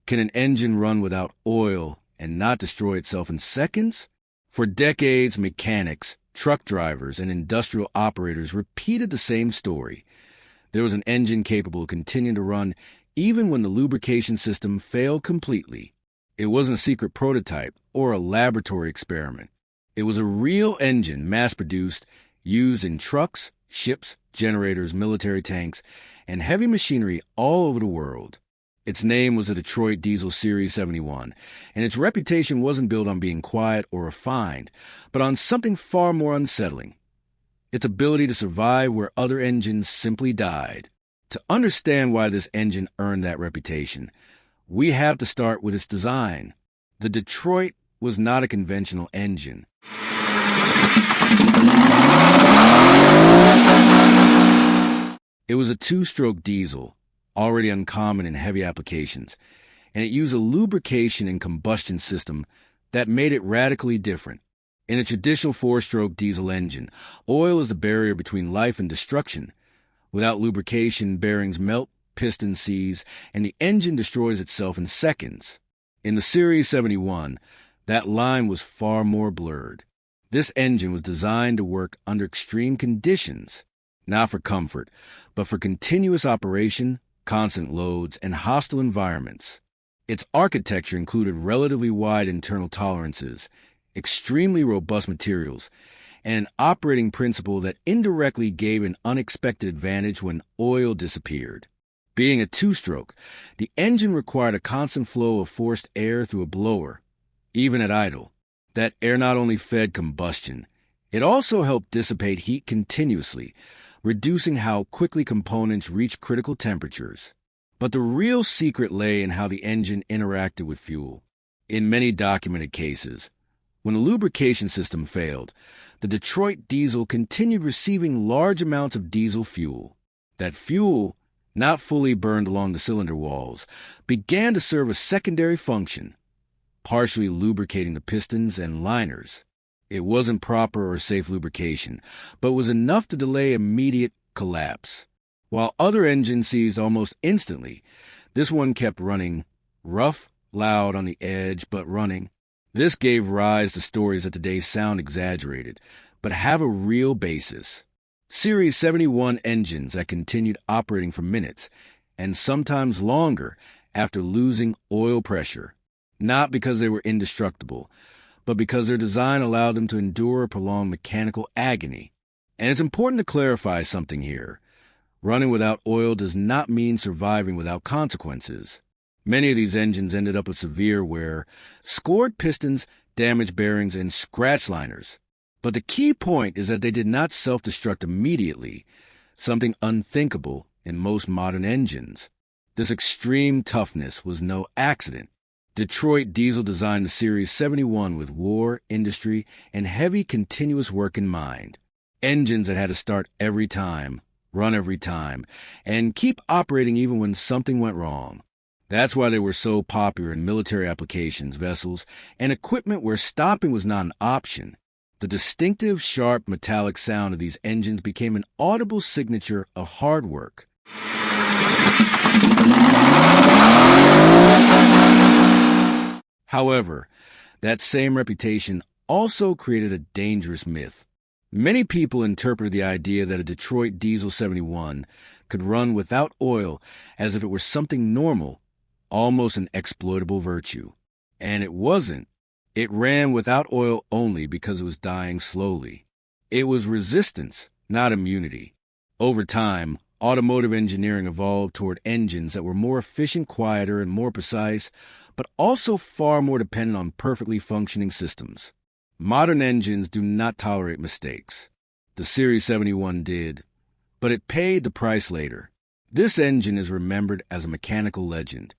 Can an engine run without oil and not destroy itself in seconds? For decades, mechanics, truck drivers, and industrial operators repeated the same story. There was an engine capable of continuing to run even when the lubrication system failed completely. It wasn't a secret prototype or a laboratory experiment. It was a real engine, mass-produced, used in trucks, ships, generators, military tanks, and heavy machinery all over the world. Its name was the Detroit Diesel Series 71, and its reputation wasn't built on being quiet or refined, but on something far more unsettling: its ability to survive where other engines simply died. To understand why this engine earned that reputation, we have to start with its design. The Detroit was not a conventional engine. It was a two-stroke diesel, already uncommon in heavy applications, and it used a lubrication and combustion system that made it radically different. In a traditional four-stroke diesel engine, oil is the barrier between life and destruction. Without lubrication, bearings melt, pistons seize, and the engine destroys itself in seconds. In the Series 71, that line was far more blurred. This engine was designed to work under extreme conditions, not for comfort, but for continuous operation, constant loads, and hostile environments. Its architecture included relatively wide internal tolerances, extremely robust materials, and an operating principle that indirectly gave an unexpected advantage when oil disappeared. Being a two-stroke, the engine required a constant flow of forced air through a blower, even at idle. That air not only fed combustion, it also helped dissipate heat continuously, reducing how quickly components reach critical temperatures. But the real secret lay in how the engine interacted with fuel. In many documented cases, when the lubrication system failed, the Detroit diesel continued receiving large amounts of diesel fuel. That fuel, not fully burned along the cylinder walls, began to serve a secondary function, partially lubricating the pistons and liners. It wasn't proper or safe lubrication, but was enough to delay immediate collapse. While other engines seized almost instantly, this one kept running, rough, loud on the edge, but running. This gave rise to stories that today sound exaggerated, but have a real basis. Series 71 engines that continued operating for minutes, and sometimes longer, after losing oil pressure, not because they were indestructible, but because their design allowed them to endure a prolonged mechanical agony. And it's important to clarify something here. Running without oil does not mean surviving without consequences. Many of these engines ended up with severe wear, scored pistons, damaged bearings, and scratch liners. But the key point is that they did not self-destruct immediately, something unthinkable in most modern engines. This extreme toughness was no accident. Detroit Diesel designed the Series 71 with war, industry, and heavy continuous work in mind. Engines that had to start every time, run every time, and keep operating even when something went wrong. That's why they were so popular in military applications, vessels, and equipment where stopping was not an option. The distinctive, sharp, metallic sound of these engines became an audible signature of hard work. However, that same reputation also created a dangerous myth. Many people interpreted the idea that a Detroit Diesel 71 could run without oil as if it were something normal, almost an exploitable virtue. And it wasn't. It ran without oil only because it was dying slowly. It was resistance, not immunity. Over time, automotive engineering evolved toward engines that were more efficient, quieter, and more precise, but also far more dependent on perfectly functioning systems. Modern engines do not tolerate mistakes. The Series 71 did, but it paid the price later. This engine is remembered as a mechanical legend.